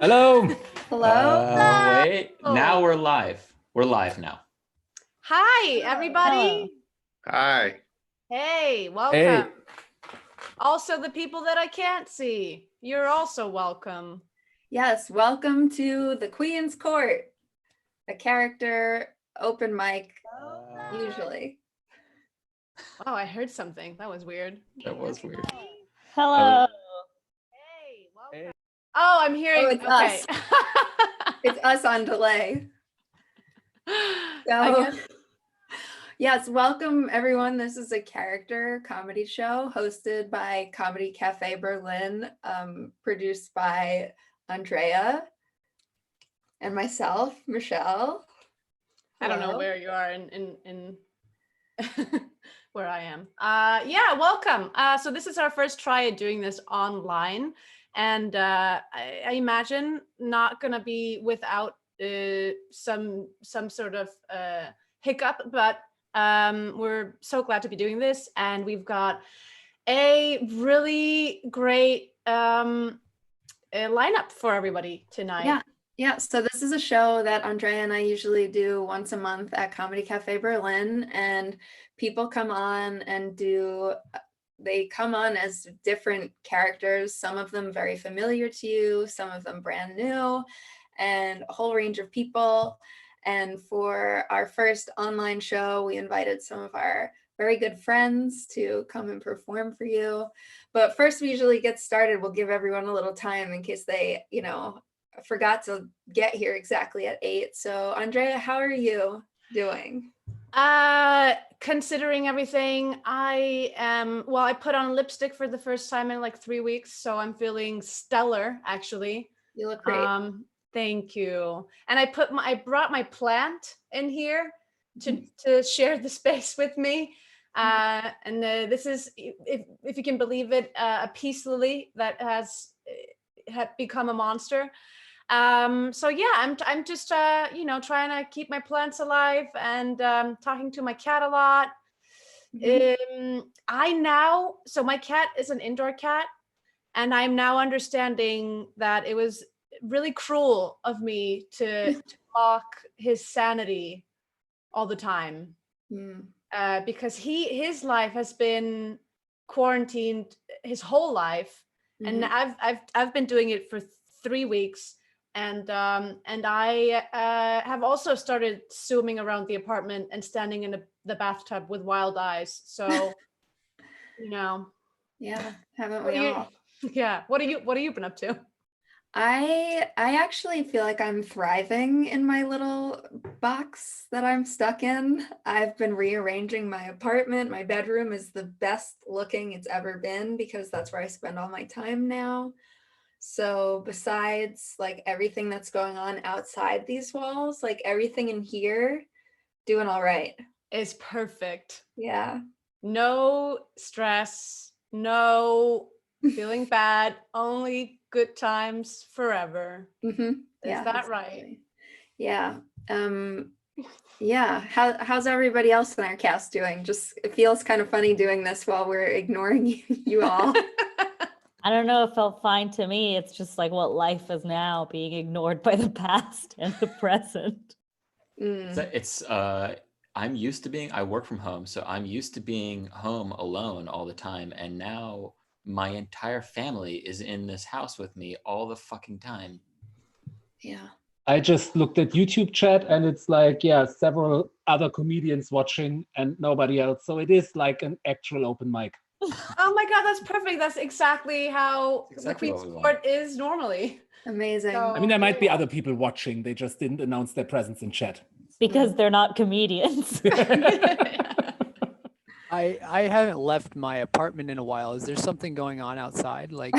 Hello. Hello. Wait, now we're live. We're live now. Hi, everybody. Hi. Hey, welcome. Hey. Also, the people that I can't see, you're also welcome. Yes, welcome to the Queen's Court, a character open mic, usually. Oh, I heard something. That was weird. That was weird. Hello. Hey, welcome. Hey. Oh, I'm hearing. Oh, it's okay. us. It's us on delay. I So, guess. yes, welcome everyone. This is a character comedy show hosted by Comedy Cafe Berlin, produced by Andrea and myself, Michele. I don't know Hello. where you are in where I am. Yeah, welcome. So this is our first try at doing this online, and I imagine not gonna be without some sort of hiccup, but we're so glad to be doing this, and we've got a really great lineup for everybody tonight. Yeah, so this is a show that Andrea and I usually do once a month at Comedy Cafe Berlin, and people come on and they come on as different characters, some of them very familiar to you, some of them brand new, and a whole range of people. And for our first online show, we invited some of our very good friends to come and perform for you. But first, we usually get started. We'll give everyone a little time in case they, forgot to get here exactly at 8. So Andrea, how are you doing? Considering everything, I put on lipstick for the first time in like 3 weeks, so I'm feeling stellar actually. You look great. Thank you. And I brought my plant in here to share the space with me. And this is, if you can believe it, a peace lily that had become a monster. So yeah, I'm just trying to keep my plants alive and talking to my cat a lot. So my cat is an indoor cat, and I'm now understanding that it was really cruel of me to mock his sanity all the time. Because his life has been quarantined his whole life, and I've been doing it for 3 weeks, and I have also started zooming around the apartment and standing in the bathtub with wild eyes. So, Yeah, haven't we all? Yeah. What have you been up to? I actually feel like I'm thriving in my little box that I'm stuck in. I've been rearranging my apartment. My bedroom is the best looking it's ever been because that's where I spend all my time now. So besides like everything that's going on outside these walls, like everything in here, doing all right. Is perfect. Yeah. No stress, no feeling bad, only good times forever. Is that right? Yeah. Yeah. How's everybody else in our cast doing? Just, it feels kind of funny doing this while we're ignoring you all. I don't know, it felt fine to me. It's just like what life is now, being ignored by the past and the present. I'm used to I work from home, so I'm used to being home alone all the time. And now my entire family is in this house with me all the fucking time. Yeah. I just looked at YouTube chat and it's like, several other comedians watching and nobody else. So it is like an actual open mic. Oh my God, that's perfect. That's exactly how the Queen's Court is normally. Amazing. So, I mean, there might be other people watching. They just didn't announce their presence in chat. Because they're not comedians. I haven't left my apartment in a while. Is there something going on outside? Like,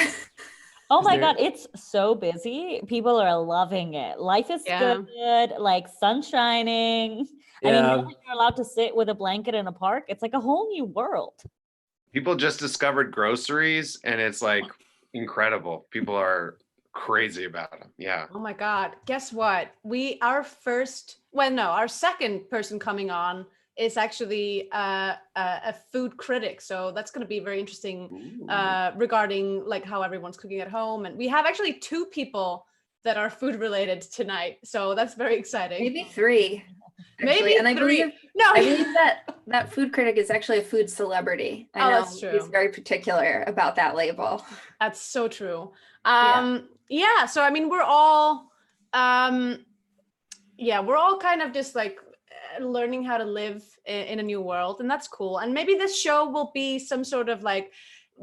oh my God, it's so busy. People are loving it. Life is good, like sun shining. I mean, now that you're allowed to sit with a blanket in a park, it's like a whole new world. People just discovered groceries and it's like incredible. People are crazy about them. Yeah. Oh my God. Guess what? Our second person coming on is actually a food critic. So that's going to be very interesting regarding like how everyone's cooking at home. And we have actually 2 people that are food related tonight. So that's very exciting. Maybe 3. Actually. Maybe and I 3. believe No, I believe that food critic is actually a food celebrity. I know that's true. He's very particular about that label. That's so true. Yeah. So I mean, we're all we're all kind of just like learning how to live in a new world, and that's cool. And maybe this show will be some sort of like,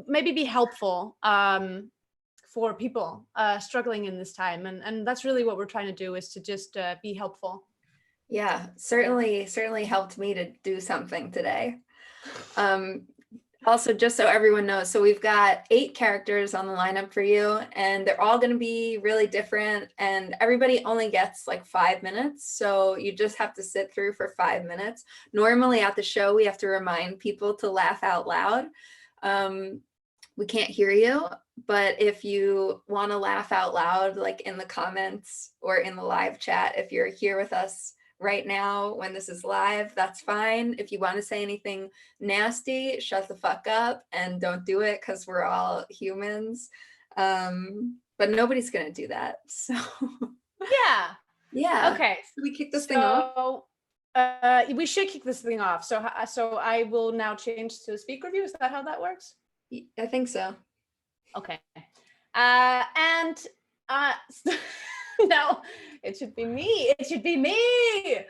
maybe be helpful for people struggling in this time, and that's really what we're trying to do, is to just be helpful. Yeah, certainly helped me to do something today. Also, just so everyone knows, so we've got 8 characters on the lineup for you, and they're all going to be really different, and everybody only gets like 5 minutes, so you just have to sit through for 5 minutes. Normally at the show, we have to remind people to laugh out loud. We can't hear you, but if you want to laugh out loud, like in the comments or in the live chat, if you're here with us right now when this is live, that's fine. If you want to say anything nasty, shut the fuck up and don't do it, because we're all humans. But nobody's gonna do that. So yeah. Okay, should we kick this thing off? We should kick this thing off. So I will now change to speaker view. Is that how that works? I think so. Okay. No, it should be me. It should be me.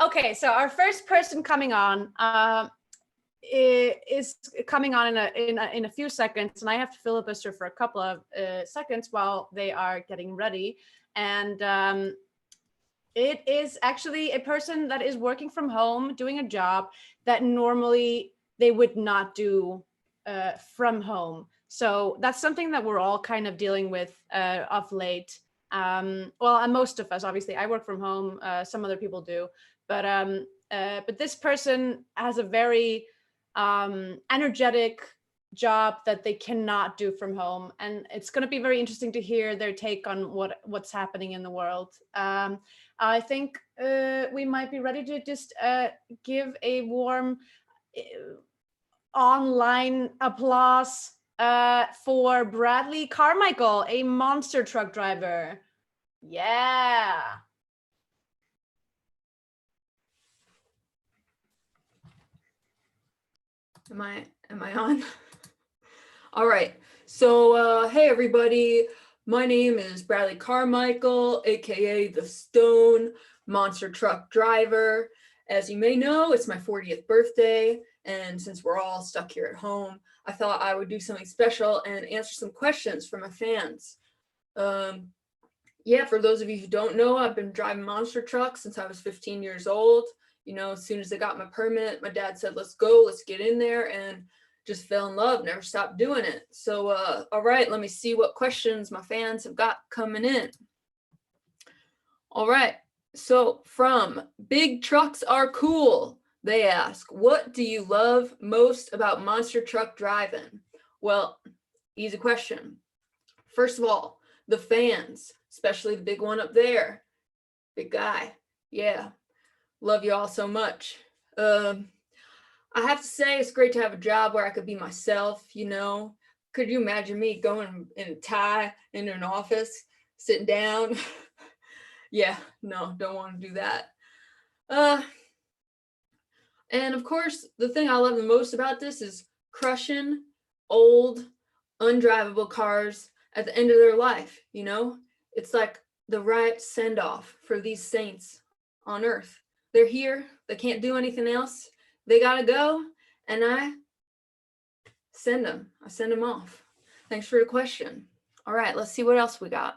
Okay, so our first person coming on is coming on in a few seconds, and I have to filibuster for a couple of seconds while they are getting ready. And it is actually a person that is working from home, doing a job that normally they would not do from home. So that's something that we're all kind of dealing with of late. And most of us, obviously, I work from home. Some other people do, but this person has a very energetic job that they cannot do from home, and it's going to be very interesting to hear their take on what's happening in the world. I think we might be ready to just give a warm online applause for Bradley Carmichael, a monster truck driver. Yeah. Am I on? All right. So hey everybody, my name is Bradley Carmichael, aka the Stone Monster Truck Driver. As you may know, it's my 40th birthday, and since we're all stuck here at home, I thought I would do something special and answer some questions from my fans. Yeah, for those of you who don't know, I've been driving monster trucks since I was 15 years old. You know, as soon as I got my permit, my dad said, let's go, let's get in there, and just fell in love, never stopped doing it. So, all right, let me see what questions my fans have got coming in. All right, so from Big Trucks Are Cool, they ask, what do you love most about monster truck driving? Well, easy question. First of all, the fans, especially the big one up there. Big guy. Yeah. Love you all so much. I have to say, it's great to have a job where I could be myself, you know. Could you imagine me going in a tie into an office, sitting down? Yeah, no, don't want to do that. And of course, the thing I love the most about this is crushing old, undrivable cars at the end of their life, you know? It's like the right send-off for these saints on earth. They're here, they can't do anything else, they gotta go, and I send them off. Thanks for the question. All right, let's see what else we got.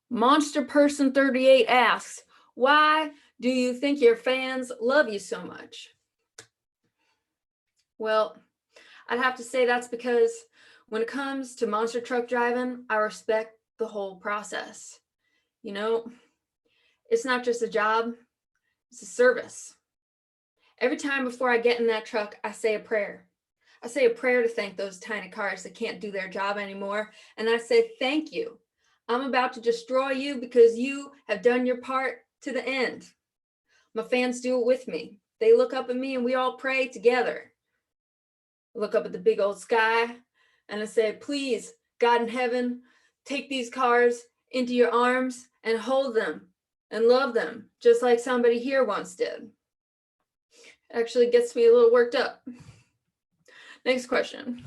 Monster Person 38 asks, why do you think your fans love you so much? Well, I'd have to say that's because when it comes to monster truck driving, I respect the whole process. You know, it's not just a job, it's a service. Every time before I get in that truck, I say a prayer. I say a prayer to thank those tiny cars that can't do their job anymore. And I say, thank you. I'm about to destroy you because you have done your part to the end. My fans do it with me. They look up at me and we all pray together. I look up at the big old sky and I say, please, God in heaven, take these cars into your arms and hold them and love them, just like somebody here once did. Actually gets me a little worked up. Next question.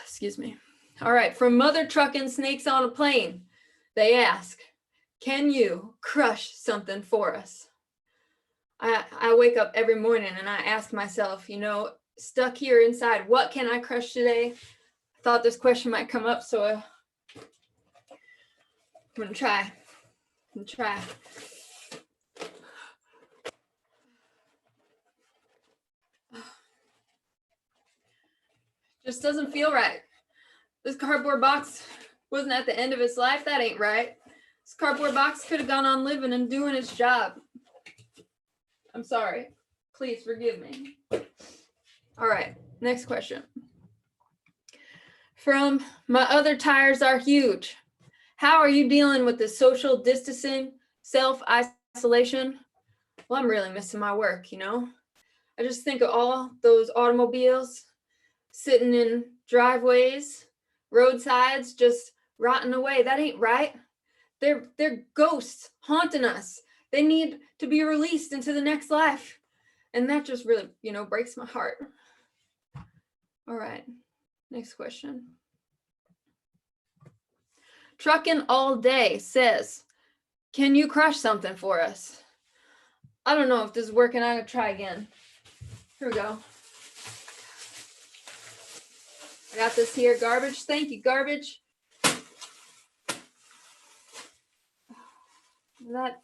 Excuse me. All right, from Mother Truckin' Snakes on a Plane, they ask, can you crush something for us? I wake up every morning and I ask myself, you know, stuck here inside, what can I crush today? I thought this question might come up, so I'm gonna try. Just doesn't feel right. This cardboard box wasn't at the end of its life. That ain't right. This cardboard box could have gone on living and doing its job. I'm sorry. Please forgive me. All right, next question. From My Other Tires Are Huge. How are you dealing with the social distancing, self-isolation? Well, I'm really missing my work, you know? I just think of all those automobiles sitting in driveways, roadsides, just rotting away. That ain't right. They're ghosts haunting us. They need to be released into the next life. And that just really, you know, breaks my heart. All right, next question. Truckin' All Day says, can you crush something for us? I don't know if this is working. I'm gonna try again. Here we go. I got this here, garbage. Thank you, garbage. That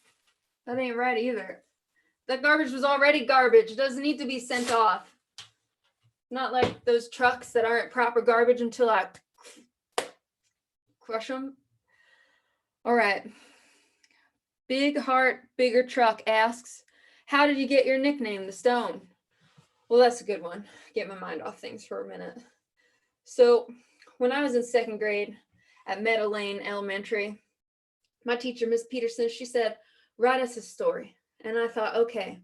ain't right either. That garbage was already garbage. It doesn't need to be sent off. Not like those trucks that aren't proper garbage until I crush them. All right. Big Heart, Bigger Truck asks, how did you get your nickname, The Stone? Well, that's a good one. Get my mind off things for a minute. So when I was in second grade at Meadow Lane Elementary, my teacher, Miss Peterson, she said, write us a story. And I thought, okay,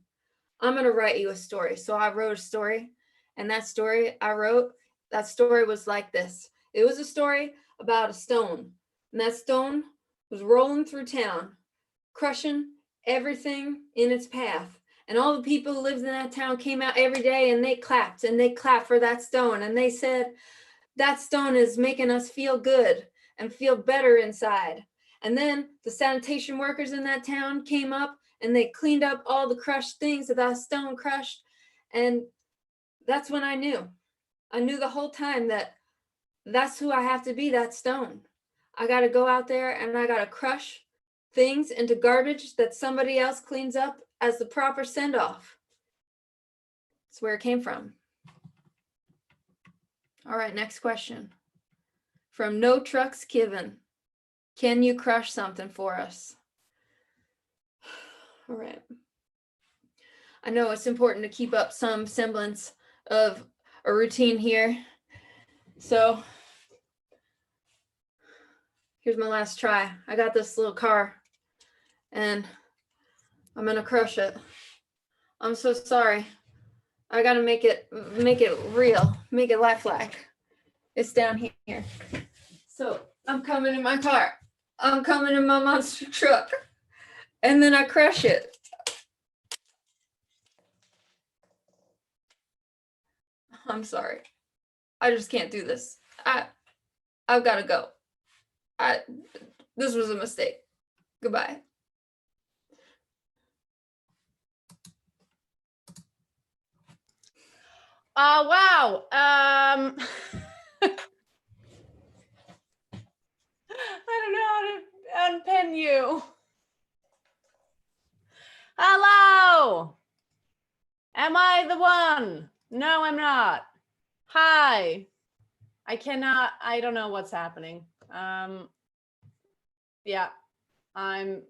I'm going to write you a story. So I wrote a story. And that story I wrote, that story was like this. It was a story about a stone. And that stone was rolling through town, crushing everything in its path. And all the people who lived in that town came out every day and they clapped for that stone. And they said, that stone is making us feel good and feel better inside. And then the sanitation workers in that town came up and they cleaned up all the crushed things that stone crushed. And that's when I knew the whole time that that's who I have to be, that stone. I got to go out there and I got to crush things into garbage that somebody else cleans up as the proper send-off. That's where it came from. All right, next question. From No Trucks Given. Can you crush something for us? All right. I know it's important to keep up some semblance of a routine here. So here's my last try. I got this little car and I'm gonna crush it. I'm so sorry. I gotta make it real, make it lifelike. It's down here. So I'm coming in my car. I'm coming in my monster truck. And then I crush it. I'm sorry. I just can't do this. I've got to go. This was a mistake. Goodbye. Wow. I don't know how to unpin you. Hello. Am I the one? No, I'm not. Hi. I don't know what's happening. Yeah, I'm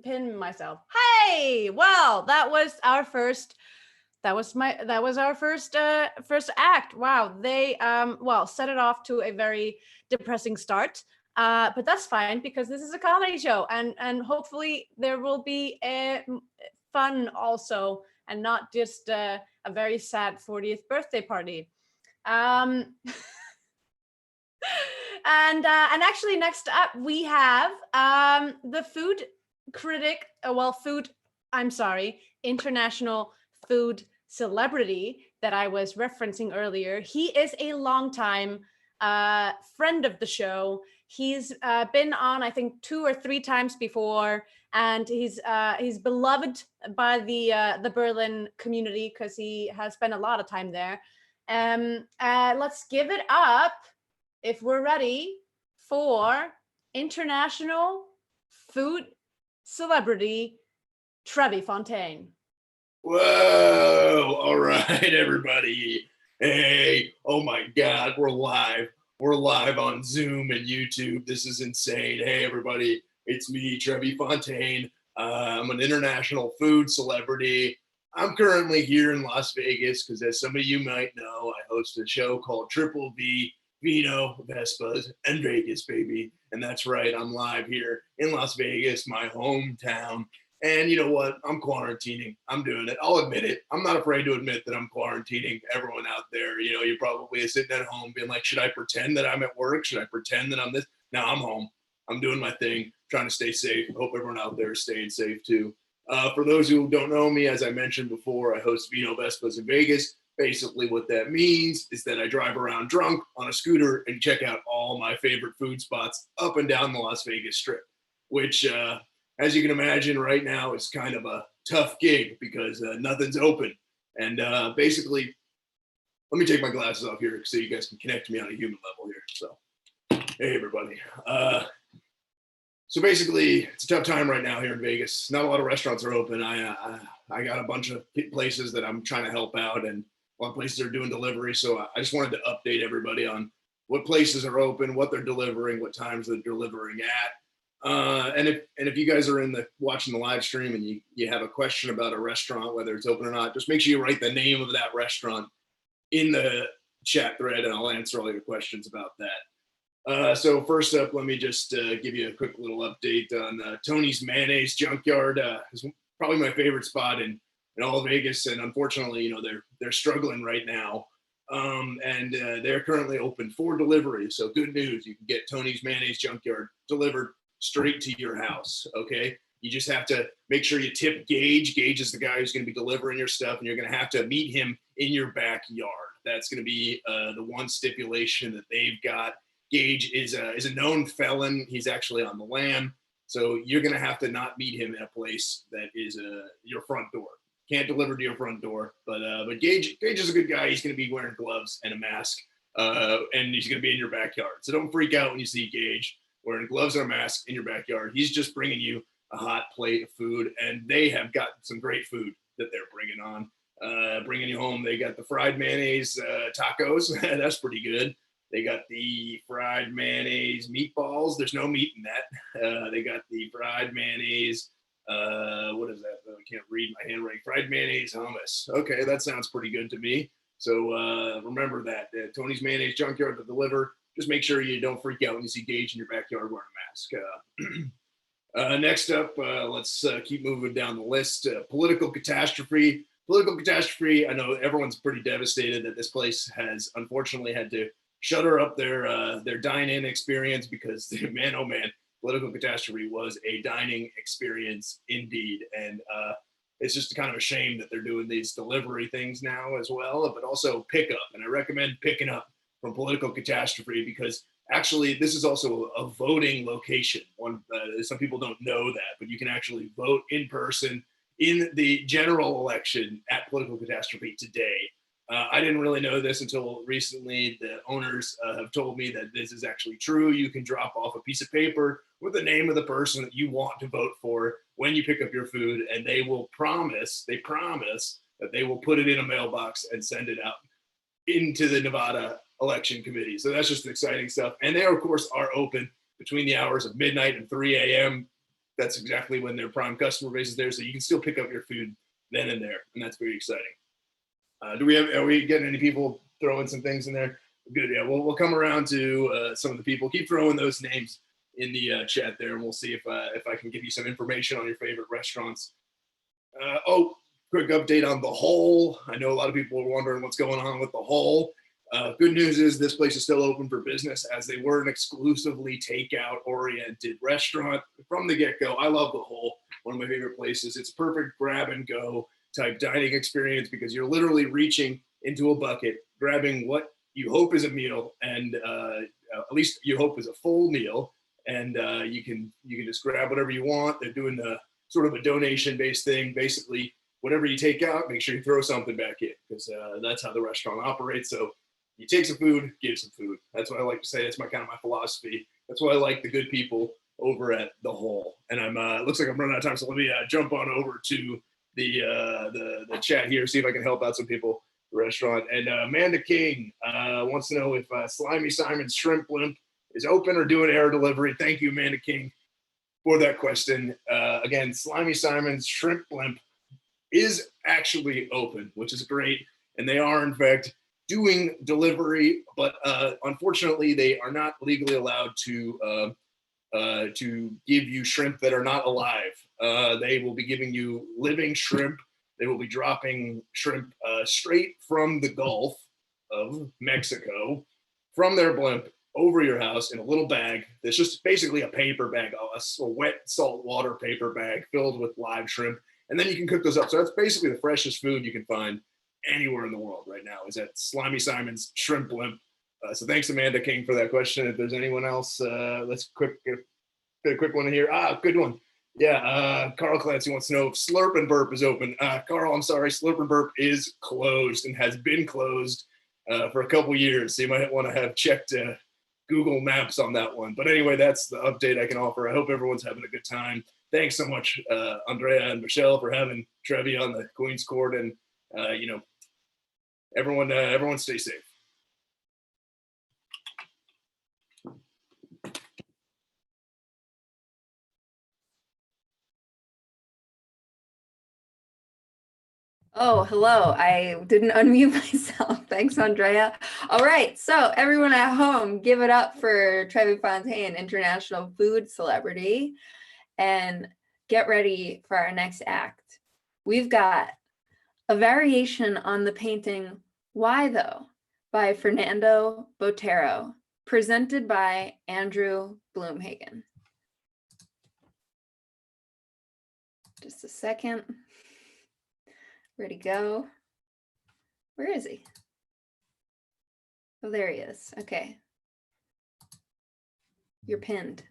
pinning myself. Hey, well, that was our first act. Wow, they set it off to a very depressing start. But that's fine because this is a comedy show and hopefully there will be fun also and not just a very sad 40th birthday party. And actually, next up we have the food critic. International food celebrity that I was referencing earlier. He is a longtime friend of the show. He's been on, I think, 2 or 3 times before, and he's beloved by the Berlin community because he has spent a lot of time there. Let's give it up, if we're ready, for international food celebrity Trevi Fontaine. Whoa! All right, everybody. Hey, oh my God, we're live. We're live on Zoom and YouTube. This is insane. Hey, everybody, it's me, Trevi Fontaine. I'm an international food celebrity. I'm currently here in Las Vegas because, as some of you might know, I host a show called Triple V, Vino, Vespas, and Vegas, baby. And that's right, I'm live here in Las Vegas, my hometown. And you know what? I'm quarantining. I'm doing it. I'll admit it. I'm not afraid to admit that I'm quarantining. Everyone out there, you know, you're probably sitting at home being like, should I pretend that I'm at work? Should I pretend that I'm this? No, I'm home. I'm doing my thing, trying to stay safe. Hope everyone out there is staying safe too. For those who don't know me, as I mentioned before, I host Vino Vespas in Vegas. Basically what that means is that I drive around drunk on a scooter and check out all my favorite food spots up and down the Las Vegas Strip, which, as you can imagine right now, is kind of a tough gig because nothing's open. And basically, let me take my glasses off here so you guys can connect to me on a human level here. So, hey, everybody. So basically, it's a tough time right now here in Vegas. Not a lot of restaurants are open. I got a bunch of places that I'm trying to help out, and a lot of places are doing delivery. So I just wanted to update everybody on what places are open, what they're delivering, what times they're delivering at. And if you guys are watching the live stream and you have a question about a restaurant, whether it's open or not, just make sure you write the name of that restaurant in the chat thread, and I'll answer all your questions about that. So first up, let me just give you a quick little update on Tony's Mayonnaise Junkyard. Is probably my favorite spot in all of Vegas, and unfortunately, you know, they're struggling right now. And they're currently open for delivery. So good news, you can get Tony's Mayonnaise Junkyard delivered straight to your house. Okay, you just have to make sure you tip Gage. Gage is the guy who's going to be delivering your stuff, and you're going to have to meet him in your backyard. That's going to be the one stipulation that they've got. Gage is a known felon. He's actually on the lam, so you're going to have to not meet him in a place that is your front door. Can't deliver to your front door, but Gage is a good guy. He's going to be wearing gloves and a mask, and he's going to be in your backyard. So don't freak out when you see Gage wearing gloves and a mask in your backyard. He's just bringing you a hot plate of food, and they have got some great food that they're bringing on, bringing you home. They got the fried mayonnaise tacos. That's pretty good. They got the fried mayonnaise meatballs. There's no meat in that. They got the fried mayonnaise. What is that? I can't read my handwriting. Fried mayonnaise hummus. Okay, that sounds pretty good to me. So remember that. Tony's Mayonnaise Junkyard to deliver. Just make sure you don't freak out when you see Gage in your backyard wearing a mask. Next up, let's keep moving down the list. Political catastrophe. Political catastrophe. I know everyone's pretty devastated that this place has unfortunately had to shutter up their dine-in experience because, man, oh man, political catastrophe was a dining experience indeed. And it's just kind of a shame that they're doing these delivery things now as well, but also pickup. And I recommend picking up from political catastrophe because actually this is also a voting location. Some people don't know that, but you can actually vote in person in the general election at political catastrophe today. I didn't really know this until recently. The owners have told me that this is actually true. You can drop off a piece of paper with the name of the person that you want to vote for when you pick up your food, and they promise that they will put it in a mailbox and send it out into the Nevada election committee. So that's just exciting stuff. And they, of course, are open between the hours of midnight and 3 a.m. That's exactly when their prime customer base is there. So you can still pick up your food then and there. And that's very exciting. Are we getting any people throwing some things in there? Good. Yeah, we'll come around to some of the people. Keep throwing those names in the chat there, and we'll see if I can give you some information on your favorite restaurants. Quick update on The Hole. I know a lot of people are wondering what's going on with The Hole. Good news is this place is still open for business, as they were an exclusively takeout oriented restaurant from the get-go. I love the Hole, one of my favorite places. It's perfect grab and go type dining experience because you're literally reaching into a bucket, grabbing what you hope is a meal, and at least you hope is a full meal, and you can just grab whatever you want. They're doing the sort of a donation based thing. Basically, whatever you take out, make sure you throw something back in, because that's how the restaurant operates. So you take some food, give some food. That's what I like to say. That's my philosophy. That's why I like the good people over at the Hole. And I'm looks like I'm running out of time, so let me jump on over to the chat here, see if I can help out some people. The restaurant. And Amanda King wants to know if Slimy Simon's Shrimp Blimp is open or doing air delivery. Thank you, Amanda King, for that question. Again, Slimy Simon's Shrimp Blimp is actually open, which is great. And they are, in fact, doing delivery, but unfortunately, they are not legally allowed to give you shrimp that are not alive. They will be giving you living shrimp. They will be dropping shrimp straight from the Gulf of Mexico, from their blimp, over your house in a little bag. That's just basically a paper bag, a wet saltwater paper bag filled with live shrimp. And then you can cook those up. So that's basically the freshest food you can find anywhere in the world right now, is at Slimy Simon's Shrimp Blimp. So thanks, Amanda King, for that question. If there's anyone else, let's get a quick one here. Good one. Yeah, Carl Clancy wants to know if Slurp and Burp is open. Carl, I'm sorry, Slurp and Burp is closed and has been closed for a couple years. So you might want to have checked Google Maps on that one. But anyway, that's the update I can offer. I hope everyone's having a good time. Thanks so much, Andrea and Michele, for having Trevi on the Queen's Court, and everyone stay safe. Oh, hello. I didn't unmute myself. Thanks, Andrea. All right. So everyone at home, give it up for Trevi Fontaine, international food celebrity, and get ready for our next act. We've got a variation on the painting Why Though by Fernando Botero, presented by Andrew Bloomhagen. Just a second. Where'd he go? Where is he? Oh, there he is. Okay. You're pinned.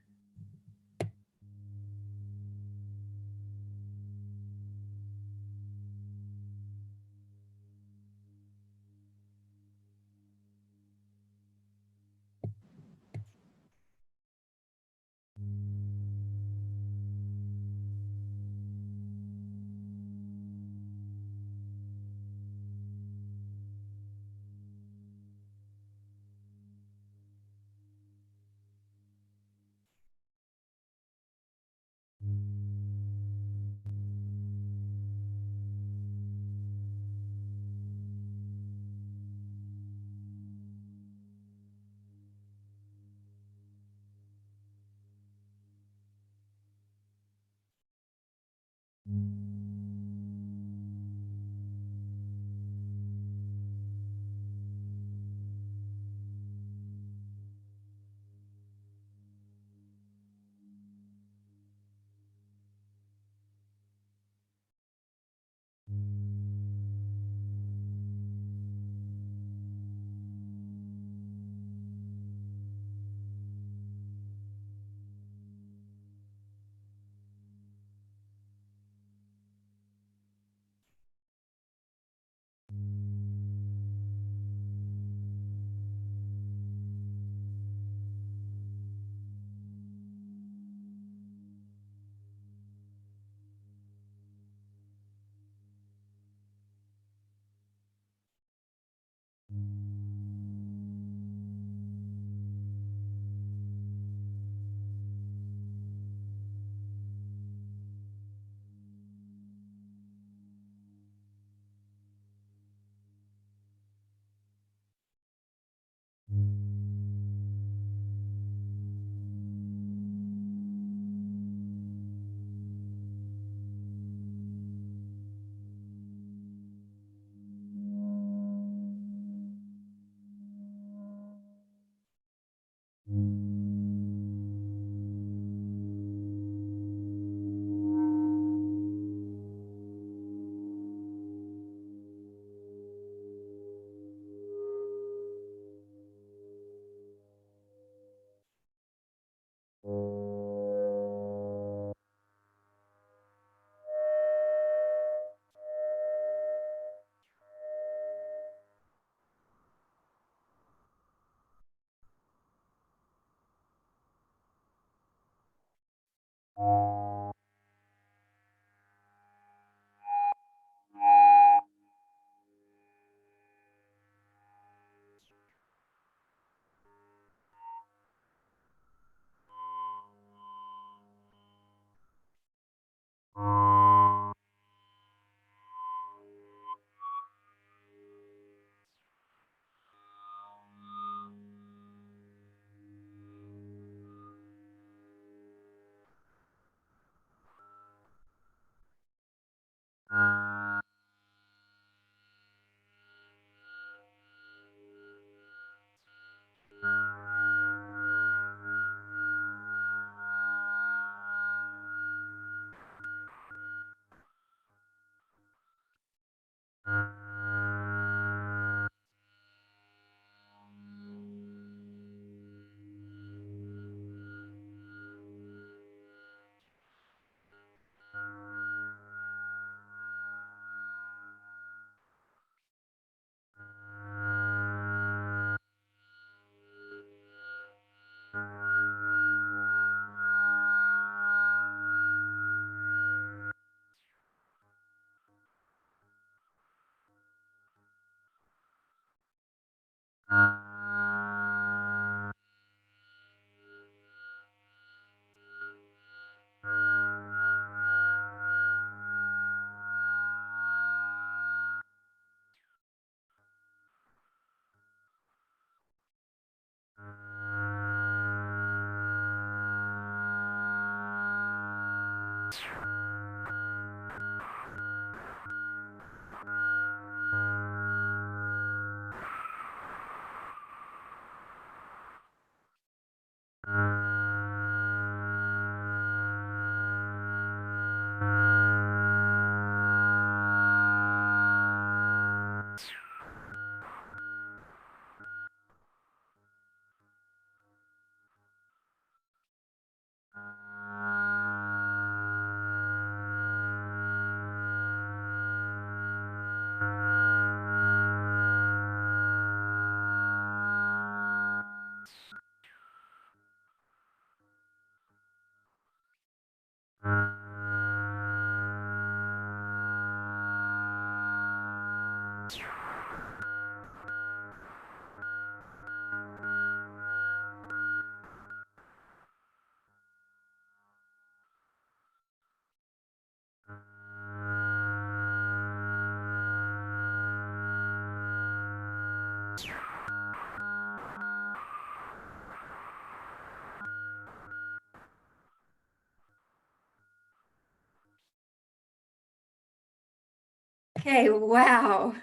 Okay, wow.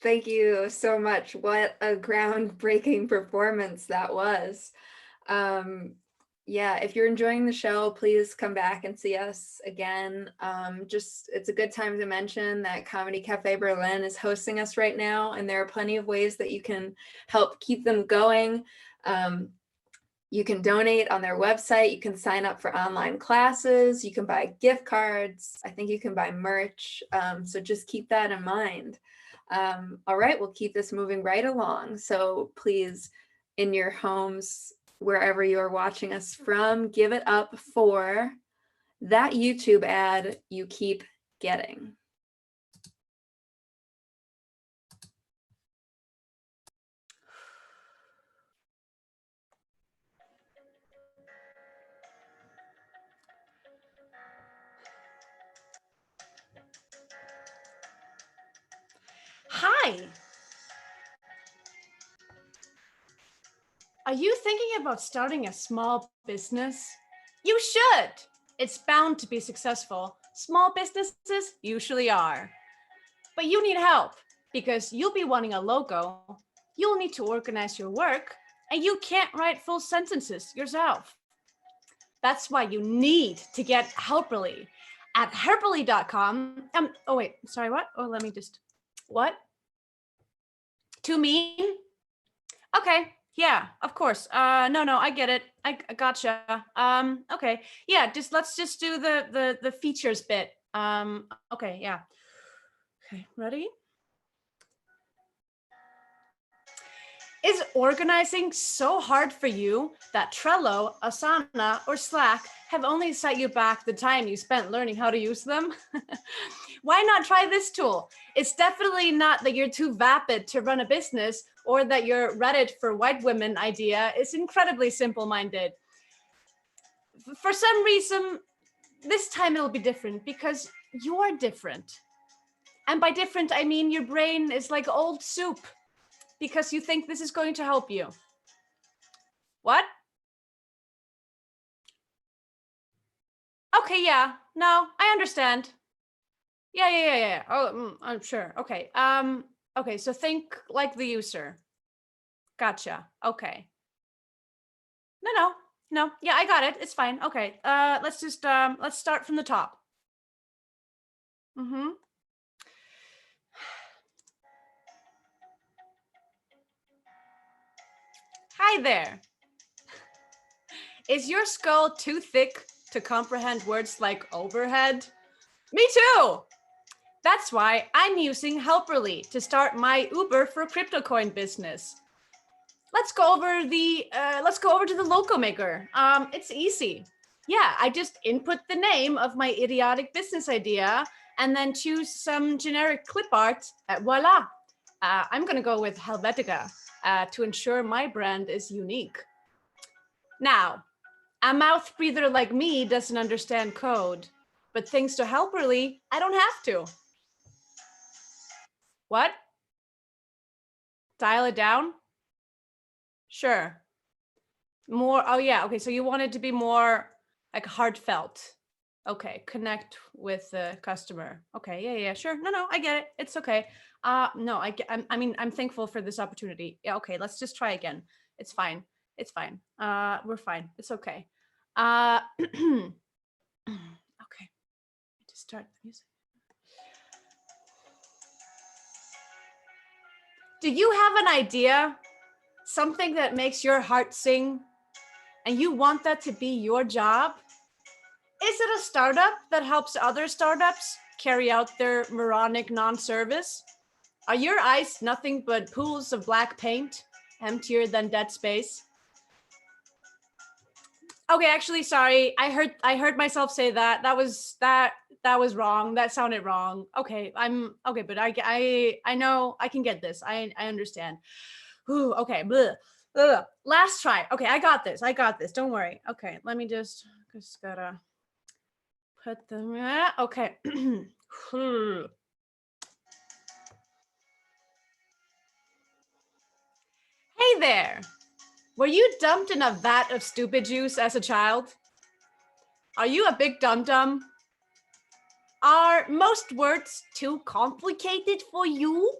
Thank you so much. What a groundbreaking performance that was. Yeah, if you're enjoying the show, please come back and see us again. It's a good time to mention that Comedy Cafe Berlin is hosting us right now, and there are plenty of ways that you can help keep them going. You can donate on their website. You can sign up for online classes. You can buy gift cards. I think you can buy merch. So just keep that in mind. All right, we'll keep this moving right along. So please, in your homes, wherever you're watching us from, give it up for that YouTube ad you keep getting. Hi. Are you thinking about starting a small business? You should. It's bound to be successful. Small businesses usually are. But you need help because you'll be wanting a logo. You'll need to organize your work, and you can't write full sentences yourself. That's why you need to get Helperly at helperly.com. Oh wait, sorry, what? Oh, let me just, what? Too mean? Okay, yeah, of course. No, I get it. I gotcha. Okay, yeah, let's just do the features bit. Okay, yeah. Okay, ready? Is organizing so hard for you that Trello, Asana, or Slack have only set you back the time you spent learning how to use them? Why not try this tool? It's definitely not that you're too vapid to run a business or that your Reddit for white women idea is incredibly simple-minded. For some reason, this time it'll be different because you're different. And by different, I mean your brain is like old soup because you think this is going to help you. What? Okay, yeah, no, I understand. Yeah. Oh, I'm sure. Okay. Okay, so think like the user. Gotcha. Okay. No. Yeah, I got it. It's fine. Okay. Let's just let's start from the top. Mm-hmm. Hi there. Is your skull too thick to comprehend words like overhead? Me too. That's why I'm using Helperly to start my Uber for crypto coin business. Let's go over to the logo maker. It's easy. Yeah, I just input the name of my idiotic business idea and then choose some generic clip art. Voila. I'm gonna go with Helvetica to ensure my brand is unique. Now, a mouth breather like me doesn't understand code, but thanks to Helperly, I don't have to. What? Dial it down? Sure. More, oh yeah, okay, so you want it to be more like heartfelt. Okay, connect with the customer. Okay, yeah, sure. No, I get it. It's okay. No, I'm thankful for this opportunity. Yeah, okay, let's just try again. It's fine. We're fine. It's okay. Okay, just start the music. Do you have an idea? Something that makes your heart sing? And you want that to be your job? Is it a startup that helps other startups carry out their moronic non-service? Are your eyes nothing but pools of black paint, emptier than dead space? Okay, actually, sorry. I heard myself say that. That was wrong. That sounded wrong. Okay, I'm okay, but I know I can get this. I understand. Ooh, okay. Bleh. Ugh. Last try. Okay, I got this. Don't worry. Okay, let me just gotta put them. Okay. Hey there. Were you dumped in a vat of stupid juice as a child? Are you a big dum-dum? Are most words too complicated for you?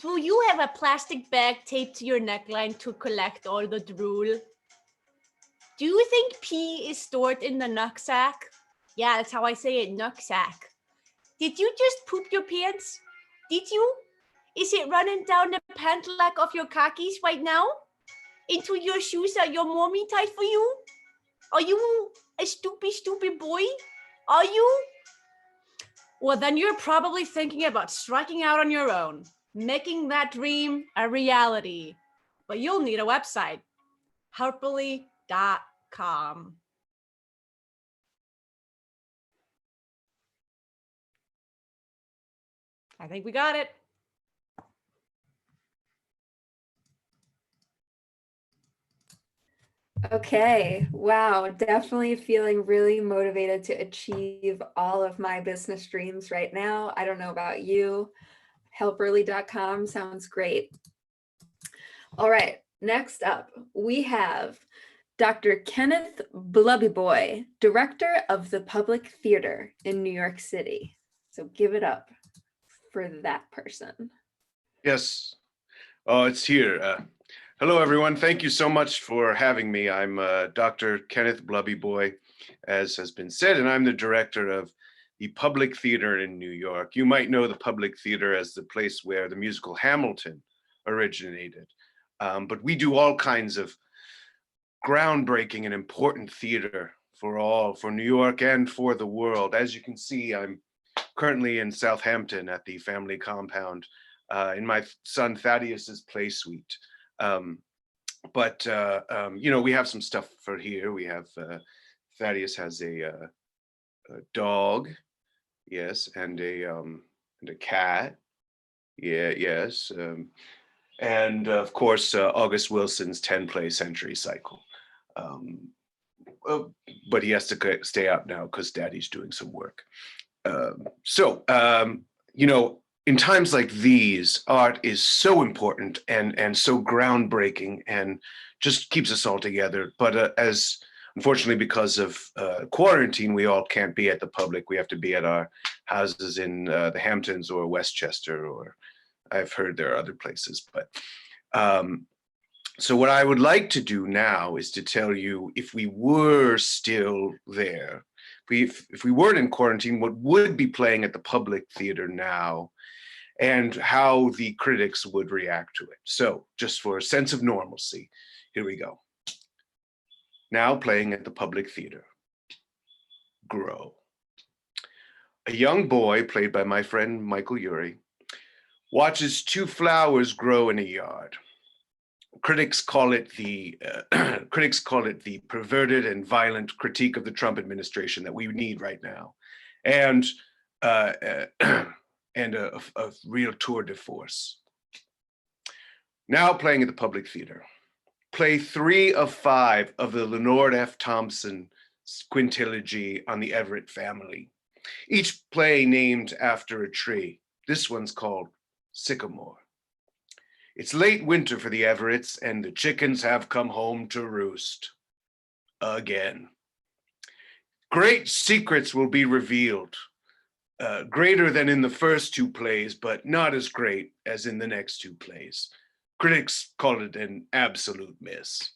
Do you have a plastic bag taped to your neckline to collect all the drool? Do you think pee is stored in the knapsack? Yeah, that's how I say it, knapsack. Did you just poop your pants? Did you? Is it running down the pant leg of your khakis right now? Into your shoes that your mommy tied for you? Are you a stupid boy? Are you? Well, then you're probably thinking about striking out on your own, making that dream a reality. But you'll need a website, helperly.com. I think we got it. Okay, wow, definitely feeling really motivated to achieve all of my business dreams right now. I don't know about you. Helperly.com sounds great. All right, next up, we have Dr. Kenneth Blubbyboy, director of the Public Theater in New York City. So give it up for that person. Yes. Oh, it's here. Hello, everyone. Thank you so much for having me. I'm Dr. Kenneth Blubbyboy, as has been said, and I'm the director of the Public Theater in New York. You might know the Public Theater as the place where the musical Hamilton originated. But we do all kinds of groundbreaking and important theater for New York and for the world. As you can see, I'm currently in Southampton at the family compound in my son Thaddeus's play suite. You know, we have some stuff for here. We have Thaddeus has a dog, yes, and a cat, yeah, yes, and of course August Wilson's 10-play century cycle. But he has to stay up now because Daddy's doing some work. You know, in times like these, art is so important and so groundbreaking and just keeps us all together. But as unfortunately, because of quarantine, we all can't be at the public. We have to be at our houses in the Hamptons or Westchester, or I've heard there are other places. But so what I would like to do now is to tell you, if we were still there, if we weren't in quarantine, what would be playing at the Public Theater now, and how the critics would react to it. So just for a sense of normalcy, here we go. Now playing at the Public Theater, Grow. A young boy, played by my friend Michael Urie, watches two flowers grow in a yard. Critics call it the perverted and violent critique of the Trump administration that we need right now, and a real tour de force. Now playing at the Public Theater, play 3 of 5 of the Leonard F. Thompson quintilogy on the Everett family, each play named after a tree. This one's called Sycamore. It's late winter for the Everetts, and the chickens have come home to roost again. Great secrets will be revealed, greater than in the first 2 plays, but not as great as in the next 2 plays. Critics call it an absolute miss.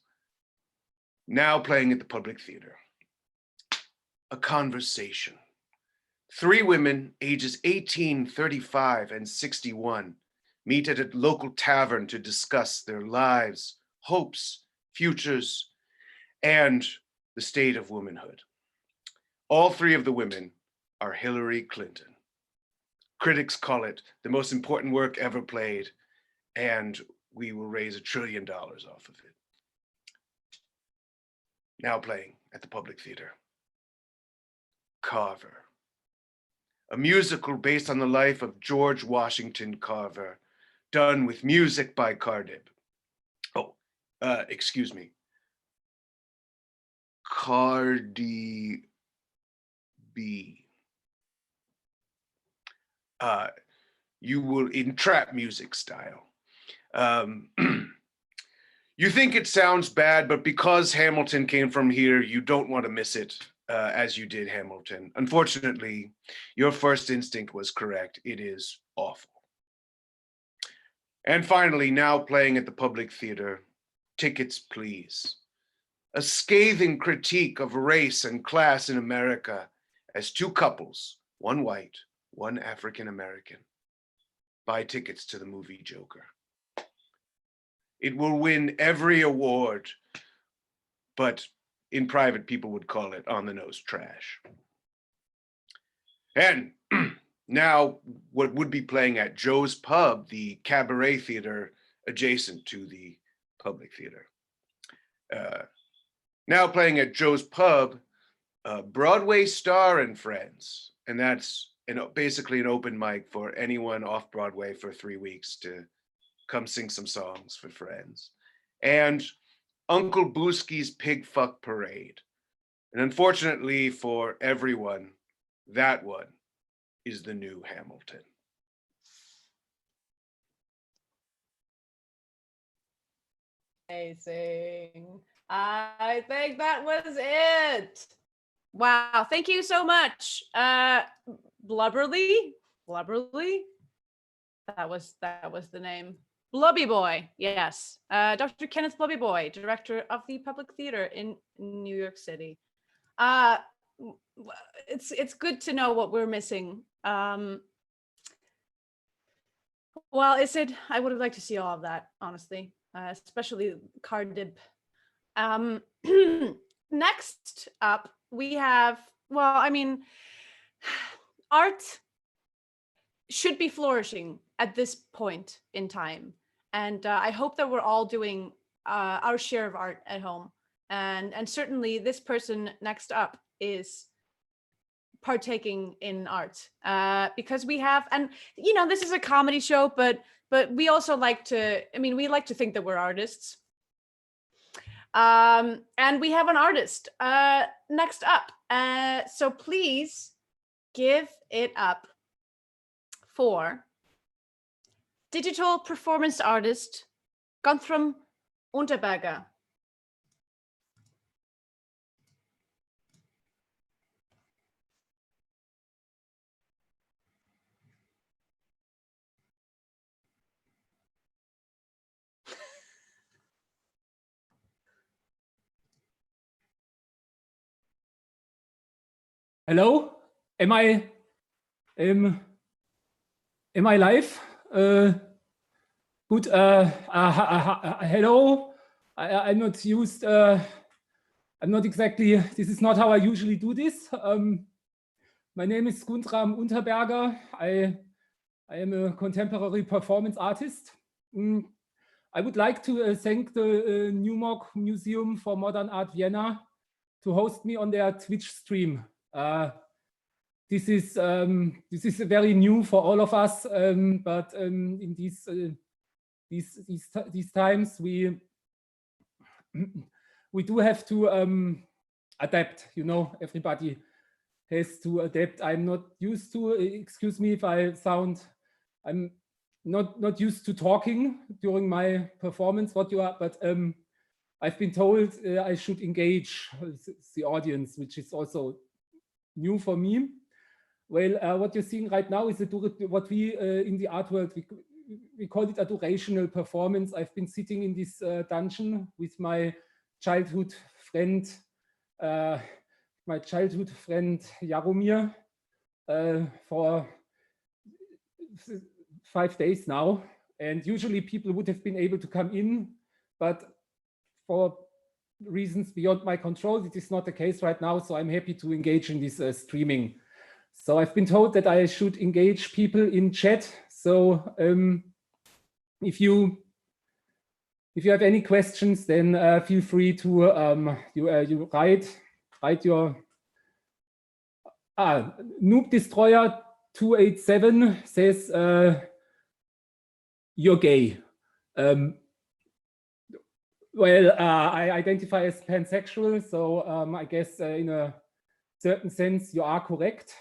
Now playing at the Public Theater, A Conversation. 3 women, ages 18, 35, and 61, meet at a local tavern to discuss their lives, hopes, futures, and the state of womanhood. All 3 of the women are Hillary Clinton. Critics call it the most important work ever played, and we will raise $1 trillion off of it. Now playing at the Public Theater, Carver. A musical based on the life of George Washington Carver, done with music by Cardib. Oh, excuse me. Cardi B. You will, in trap music style. You think it sounds bad, but because Hamilton came from here, you don't want to miss it as you did Hamilton. Unfortunately, your first instinct was correct. It is awful. And finally, now playing at the Public Theater, Tickets Please. A scathing critique of race and class in America as two couples, one white, one African American, buy tickets to the movie Joker. It will win every award, but in private, people would call it on the nose trash. And now what would be playing at Joe's Pub, the cabaret theater adjacent to the Public Theater. Now playing at Joe's Pub, Broadway Star and Friends. And that's basically an open mic for anyone off Broadway for 3 weeks to come sing some songs for friends. And Uncle Boosky's Pig Fuck Parade. And unfortunately for everyone, that one is the new Hamilton. Amazing. I think that was it. Wow, thank you so much. Blubberly? That was the name. Blubby Boy, yes. Dr. Kenneth Blubby Boy, director of the Public Theater in New York City. It's good to know what we're missing. Well, I would have liked to see all of that, honestly, especially Cardib. Next up, we have, art should be flourishing at this point in time. And I hope that we're all doing our share of art at home. And certainly this person next up is partaking in art because we have, and this is a comedy show, but we also like to, we like to think that we're artists. And we have an artist next up. So please give it up for digital performance artist Guntram Unterberger. Hello, am I live? Good. Hello. I'm not used. I'm not exactly. This is not how I usually do this. My name is Guntram Unterberger. I am a contemporary performance artist. I would like to thank the Newmark Museum for Modern Art Vienna to host me on their Twitch stream. This is very new for all of us, but in these times we do have to adapt. Everybody has to adapt. I'm not used to. Excuse me if I sound. I'm not used to talking during my performance. But I've been told I should engage the audience, which is also new for me. Well, what you're seeing right now is what we in the art world, we call it a durational performance. I've been sitting in this dungeon with my childhood friend Jaromir for 5 days now. And usually people would have been able to come in, but for reasons beyond my control, it is not the case right now. So I'm happy to engage in this streaming. So I've been told that I should engage people in chat. So if you if you have any questions, then feel free to you write your Noob Destroyer 287 says you're gay. Well, I identify as pansexual, so I guess in a certain sense you are correct.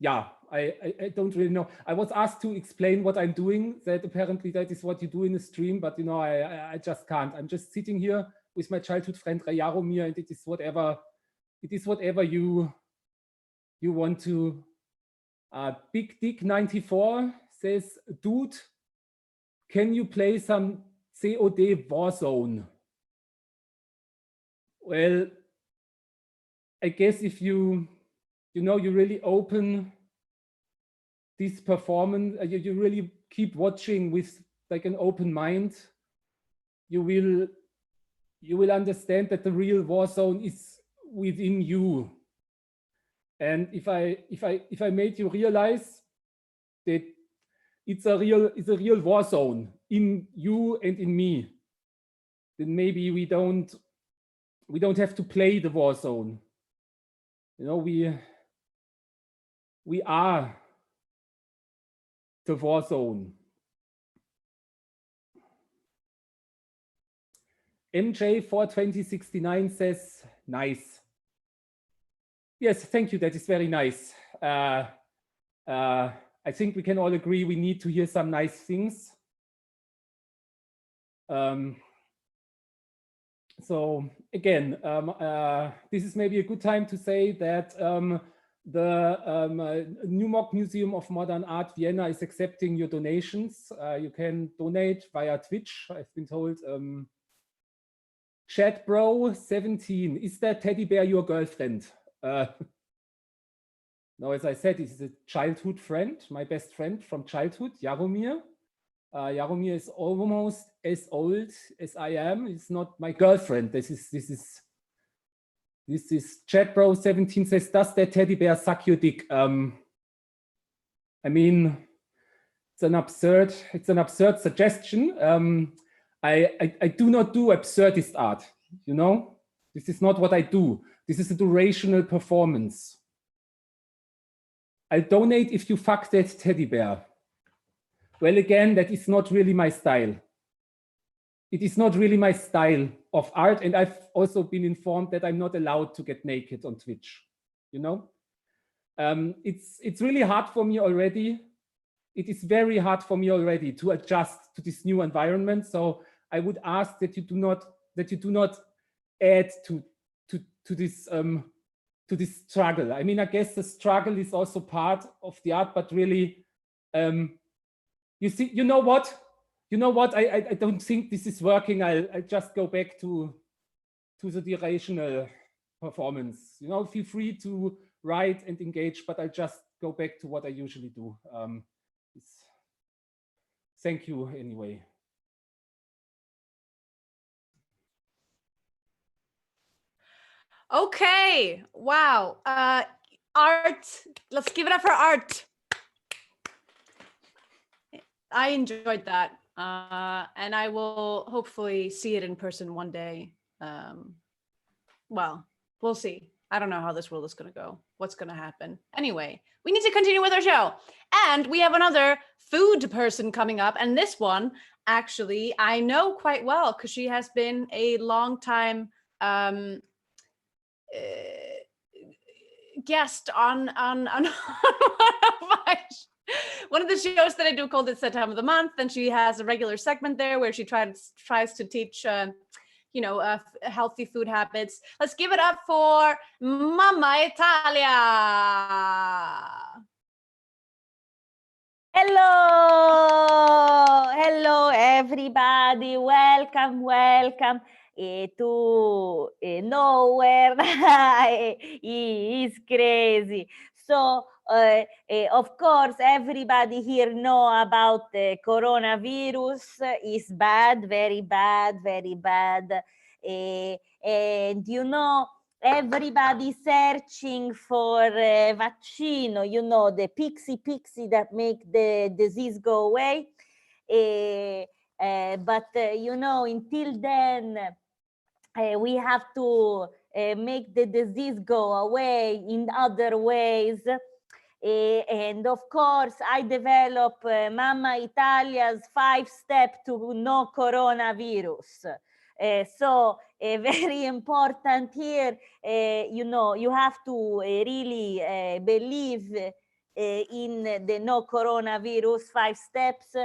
Yeah, I don't really know. I was asked to explain what I'm doing, that apparently that is what you do in a stream, but you know, I just can't. I'm just sitting here with my childhood friend Jaromir, and it is whatever you want to. Big Dick 94 says, dude, can you play some COD Warzone? Well, I guess if you really open this performance, you really keep watching with like an open mind, you will understand that the real Warzone is within you. And if I made you realize that it's a real war zone in you and in me, then maybe we don't have to play the war zone. You know, we are the war zone. MJ42069 says, nice. Yes, thank you. That is very nice. I think we can all agree we need to hear some nice things. So again, this is maybe a good time to say that the New Mock Museum of Modern Art Vienna is accepting your donations. You can donate via Twitch, I've been told. Chatbro17, is that teddy bear your girlfriend? No, as I said, this is a childhood friend, my best friend from childhood, Jaromir. Jaromir is almost as old as I am. It's not my girlfriend. This is Chatbro17 says, does that teddy bear suck your dick? I mean, it's an absurd suggestion. I do not do absurdist art, you know? This is not what I do. This is a durational performance. I'll donate if you fuck that teddy bear. Well, again, that is not really my style. It is not really my style of art. And I've also been informed that I'm not allowed to get naked on Twitch, you know? It's really hard for me already. It is very hard for me already to adjust to this new environment. So I would ask that you do not add to this struggle. I mean, I guess the struggle is also part of the art, but really, you see, you know what? I don't think this is working. I'll just go back to the durational performance. You know, feel free to write and engage, but I'll just go back to what I usually do. Thank you anyway. Okay, wow. Art, let's give it up for art. I enjoyed that. And I will hopefully see it in person one day. Well, we'll see. I don't know how this world is going to go, what's going to happen. Anyway, we need to continue with our show. And we have another food person coming up. And this one, actually, I know quite well because she has been a long time guest on one of the shows that I do called It's That Time of the Month, and she has a regular segment there where she tries to teach healthy food habits. Let's give it up for Mamma Italia. Hello everybody, welcome to nowhere. Is crazy. So of course everybody here know about the coronavirus. Is bad, very bad, and you know everybody searching for vaccine, you know, the pixie that make the disease go away. But you know, until then, we have to make the disease go away in other ways. And of course, I develop Mamma Italia's 5-step to no coronavirus. So very important here, you know, you have to really believe in the no coronavirus 5 steps.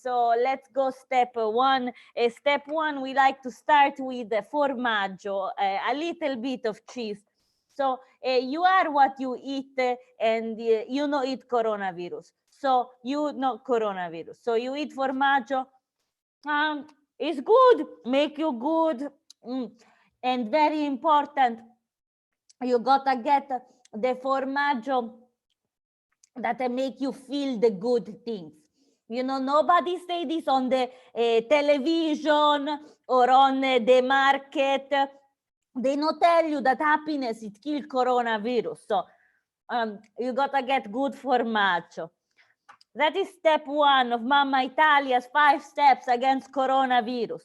So let's go step one. Step one, we like to start with the formaggio, a little bit of cheese. So you are what you eat, and you know eat coronavirus. So you know coronavirus. So you eat formaggio. It's good, make you good. And very important, you gotta get the formaggio that make you feel the good things. You know, nobody say this on the television or on the market. They not tell you that happiness it kills coronavirus. So you gotta get good formaggio. That is step one of Mamma Italia's 5 steps against coronavirus.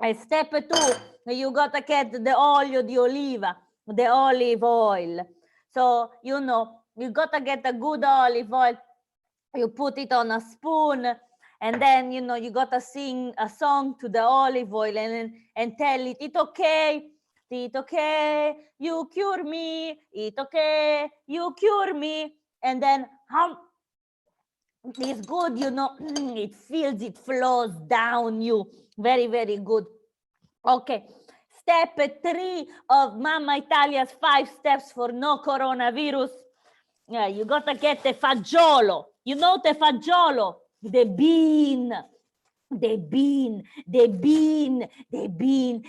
And step two, you gotta get the olio di oliva, the olive oil. So, you know, you gotta get a good olive oil. You put it on a spoon, and then, you know, you gotta sing a song to the olive oil and tell it, it's okay, you cure me, it's okay, you cure me. And then it's good, you know, it feels, it flows down you. Very, very good. Okay, step 3 of Mamma Italia's 5 steps for no coronavirus. Yeah, you gotta get the fagiolo. You know the fagiolo, the bean. The bean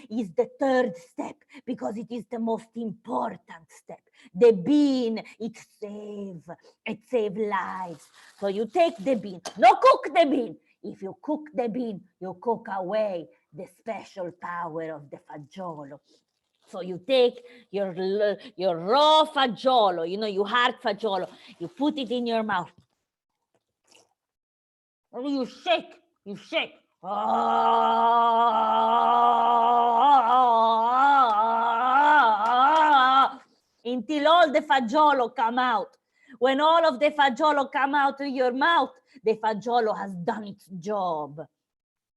is the 3rd step because it is the most important step. The bean, it save lives. So you take the bean, no cook the bean. If you cook the bean, you cook away the special power of the fagiolo. So you take your raw fagiolo, you know, your hard fagiolo, you put it in your mouth. You shake. Until all the fagiolo come out. When all of the fagiolo come out of your mouth, the fagiolo has done its job.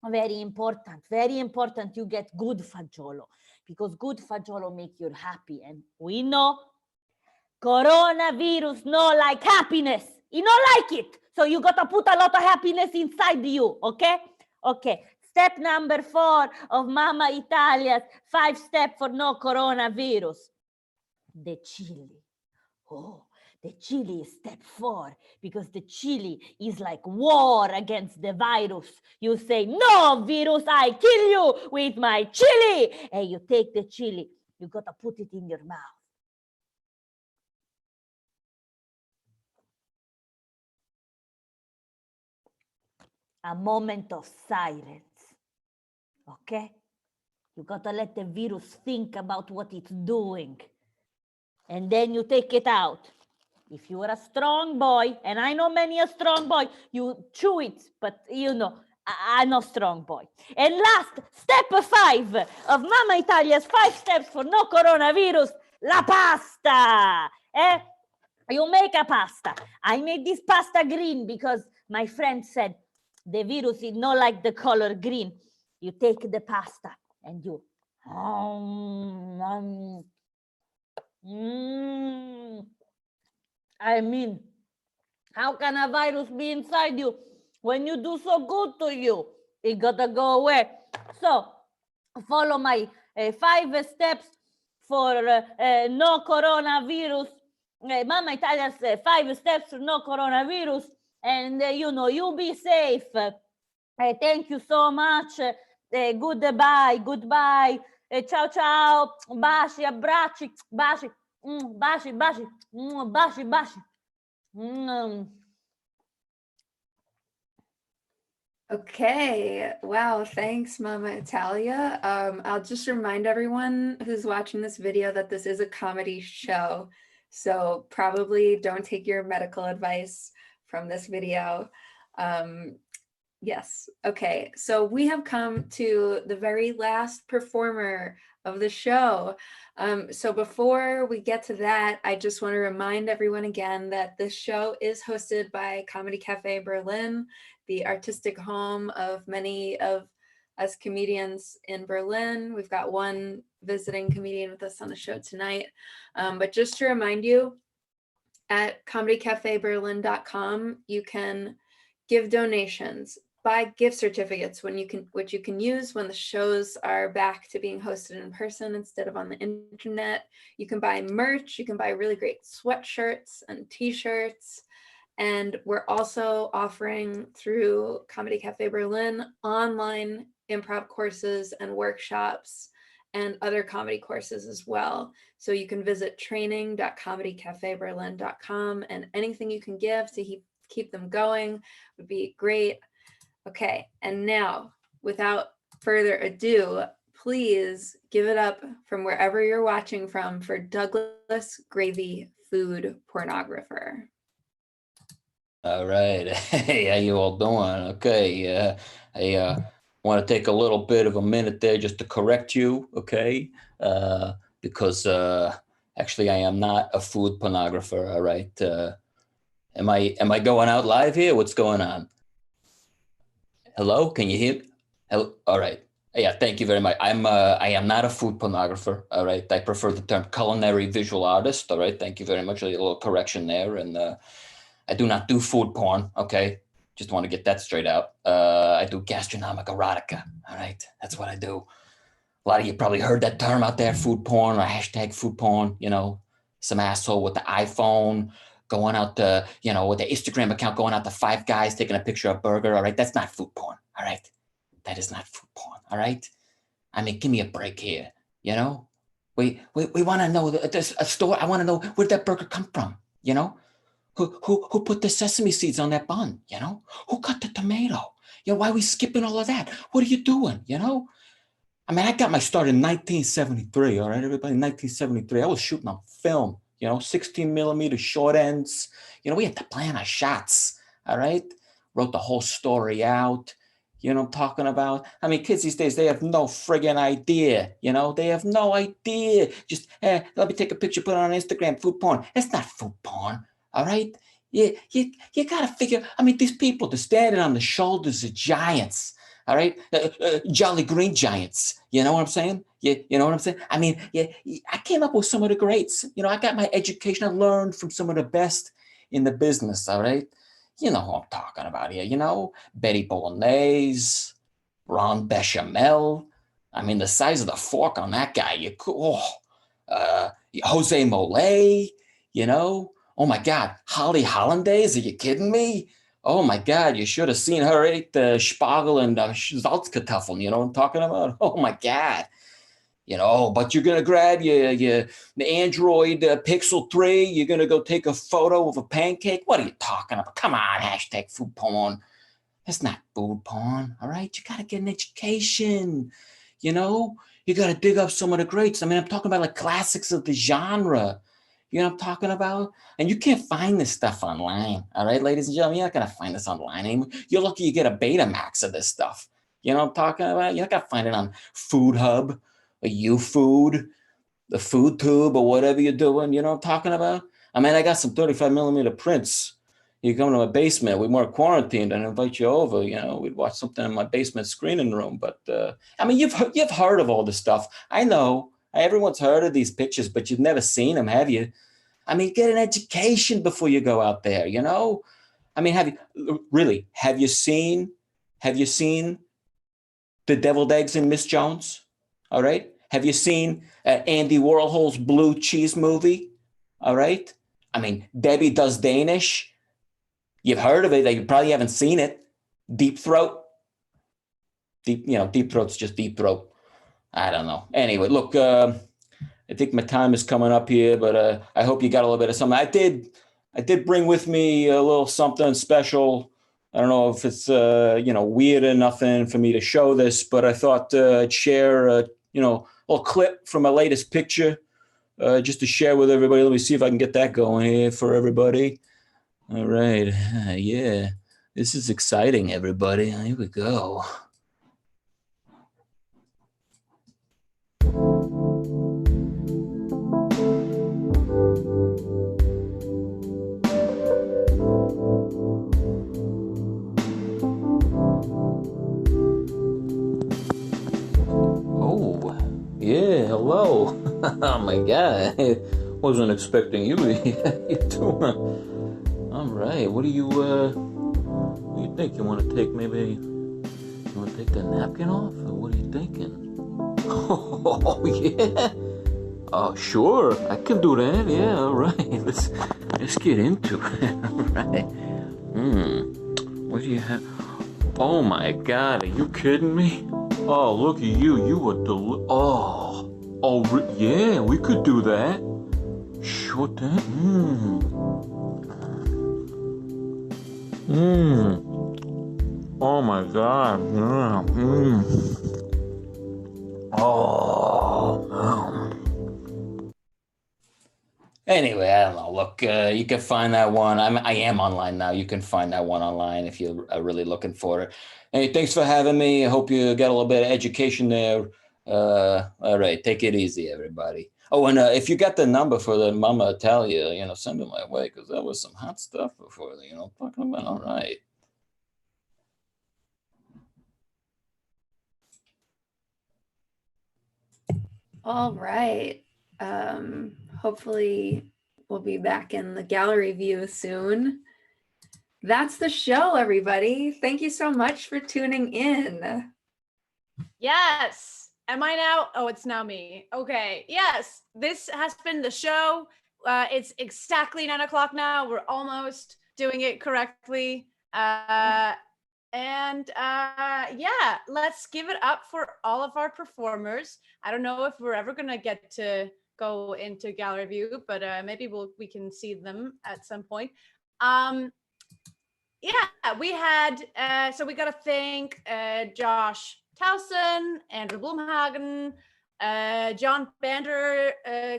Very important you get good fagiolo, because good fagiolo make you happy. And we know coronavirus no like happiness. You don't like it. So you got to put a lot of happiness inside you, okay? Okay. Step number 4 of Mamma Italia's 5 steps for no coronavirus. The chili. Oh, the chili is step 4, because the chili is like war against the virus. You say, no, virus, I kill you with my chili. And you take the chili. You got to put it in your mouth. A moment of silence, okay? You gotta let the virus think about what it's doing, and then you take it out. If you are a strong boy, and I know many a strong boy, you chew it, but you know, I'm not strong boy. And last, step 5 of Mamma Italia's 5 steps for no coronavirus, la pasta. You make a pasta. I made this pasta green because my friend said, the virus is not like the color green. You take the pasta and you I mean, how can a virus be inside you when you do so good to you? It gotta go away. So follow my 5 steps for no coronavirus. Mamma Italia's 5 steps for no coronavirus. And you know, you be safe. Thank you so much. Goodbye. Ciao ciao. Baci, abbracci, baci. Baci. Okay. Wow. Thanks, Mama Italia. I'll just remind everyone who's watching this video that this is a comedy show. So probably don't take your medical advice from this video. Yes. Okay. So we have come to the very last performer of the show. So before we get to that, I just want to remind everyone again that this show is hosted by Comedy Cafe Berlin, the artistic home of many of us comedians in Berlin. We've got one visiting comedian with us on the show tonight. But just to remind you, at comedycafeberlin.com, you can give donations, buy gift certificates which you can use when the shows are back to being hosted in person instead of on the internet. You can buy merch, you can buy really great sweatshirts and t-shirts. And we're also offering through Comedy Cafe Berlin online improv courses and workshops and other comedy courses as well. So you can visit training.comedycafeberlin.com, and anything you can give to keep them going would be great. Okay, and now, without further ado, please give it up from wherever you're watching from for Douglas Gravy, food pornographer. All right. Hey, how you all doing? Okay. I want to take a little bit of a minute there just to correct you, okay? Because actually I am not a food pornographer, all right? Am I going out live here? What's going on? Hello? Can you hear me? Hello? All right. Yeah, thank you very much. I am not a food pornographer, all right? I prefer the term culinary visual artist, all right? Thank you very much. A little correction there. And I do not do food porn, okay? Just want to get that straight out. I do gastronomic erotica, all right? That's what I do. A lot of you probably heard that term out there, food porn or hashtag food porn, you know, some asshole with the iPhone going out to, you know, with the Instagram account, going out to Five Guys, taking a picture of a burger, all right? That's not food porn, all right? That is not food porn, all right? I mean, give me a break here, you know? We want to know, there's a store, I want to know where did that burger come from, you know? Who put the sesame seeds on that bun, you know? Who cut the tomato? You know, why are we skipping all of that? What are you doing, you know? I mean, I got my start in 1973, all right, everybody? 1973, I was shooting on film, you know, 16 millimeter short ends. You know, we had to plan our shots, all right? Wrote the whole story out. You know what I'm talking about? I mean, kids these days, they have no friggin' idea, you know? They have no idea. Just, let me take a picture, put it on Instagram, food porn. It's not food porn. All right, you got to figure. I mean, these people, they're standing on the shoulders of giants. All right, Jolly Green giants. You know what I'm saying? You know what I'm saying? I mean, I came up with some of the greats. You know, I got my education. I learned from some of the best in the business. All right, you know who I'm talking about here. You know, Betty Bolognese, Ron Bechamel. I mean, the size of the fork on that guy. Jose Mole. You know. Oh my God, Holly Hollandaise, are you kidding me? Oh my God, you should have seen her eat the Spargel and Salzkartoffeln, you know what I'm talking about? Oh my God. You know, but you're gonna grab the Android Pixel 3, you're gonna go take a photo of a pancake? What are you talking about? Come on, hashtag food porn. That's not food porn, all right? You gotta get an education, you know? You gotta dig up some of the greats. I mean, I'm talking about like classics of the genre. You know what I'm talking about? And you can't find this stuff online. All right, ladies and gentlemen, you're not going to find this online anymore. You're lucky you get a Betamax of this stuff. You know what I'm talking about? You're not going to find it on Food Hub or YouFood, the Food Tube or whatever you're doing. You know what I'm talking about? I mean, I got some 35 millimeter prints. You come to my basement, we weren't quarantined, and invite you over. You know, we'd watch something in my basement screening room. But I mean, you've heard of all this stuff. I know. Everyone's heard of these pictures, but you've never seen them, have you? I mean, get an education before you go out there, you know? I mean, have you seen The Deviled Eggs in Miss Jones? All right. Have you seen Andy Warhol's Blue Cheese movie? All right. I mean, Debbie Does Danish. You've heard of it. You probably haven't seen it. Deep Throat. Deep Throat's just Deep Throat. I don't know. Anyway, look, I think my time is coming up here, but I hope you got a little bit of something. I did bring with me a little something special I don't know if it's weird or nothing for me to show this, but I thought I'd share a little clip from my latest picture just to share with everybody. Let me see if I can get that going here for everybody. All right, yeah, this is exciting, everybody. Here we go. Yeah, hello. Oh my God, I wasn't expecting you. How you doing? All right, what do you think? You want to take the napkin off, or what are you thinking? Oh yeah. Oh sure, I can do that. Yeah, all right. Let's get into it. All right. What do you have? Oh my God, are you kidding me? Oh, look at you. You were yeah, we could do that. Sure thing. Oh my God. Oh, man. Anyway, I don't know. Look, you can find that one. I am online now. You can find that one online if you're really looking for it. Hey, thanks for having me. I hope you got a little bit of education there. All right, take it easy, everybody. Oh, and if you got the number for the Mama Italia, send it my way, because that was some hot stuff before, talking about. All right. All right. Hopefully we'll be back in the gallery view soon. That's the show, everybody. Thank you so much for tuning in. Yes. Am I now? Oh, it's now me. Okay. Yes. This has been the show. It's exactly 9 o'clock now. We're almost doing it correctly. Yeah, let's give it up for all of our performers. I don't know if we're ever going to get to go into gallery view, but maybe we can see them at some point. Yeah, we had, so we got to thank Josh Towson, Andrew Blumhagen, John Bander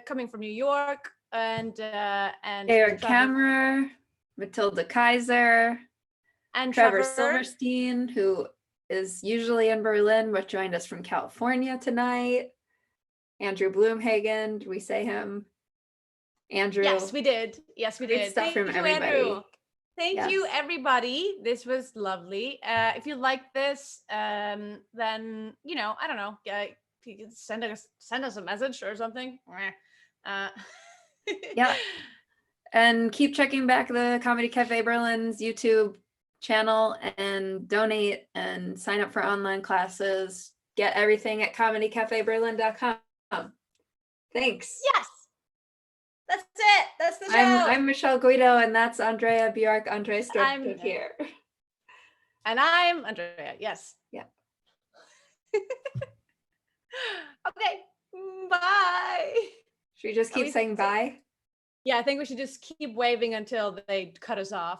coming from New York, and Eric Kammerer, Matilda Kaiser, and Trevor Silverstein, who is usually in Berlin but joined us from California tonight. Andrew Blumhagen, did we say him? Andrew. Yes, we did. Yes, we did. Stuff from everybody. Andrew. Thank you, everybody. This was lovely. If you like this, then, I don't know, you can send us a message or something. Yeah. And keep checking back the Comedy Cafe Berlin's YouTube channel and donate and sign up for online classes. Get everything at comedycafeberlin.com. Thanks. Yes. That's it. That's the show. I'm Michele Guido, and that's Andrea Björk. Andre Stork here. And I'm Andrea. Yes. Yeah. Okay. Bye. Should we just keep saying bye? Yeah, I think we should just keep waving until they cut us off.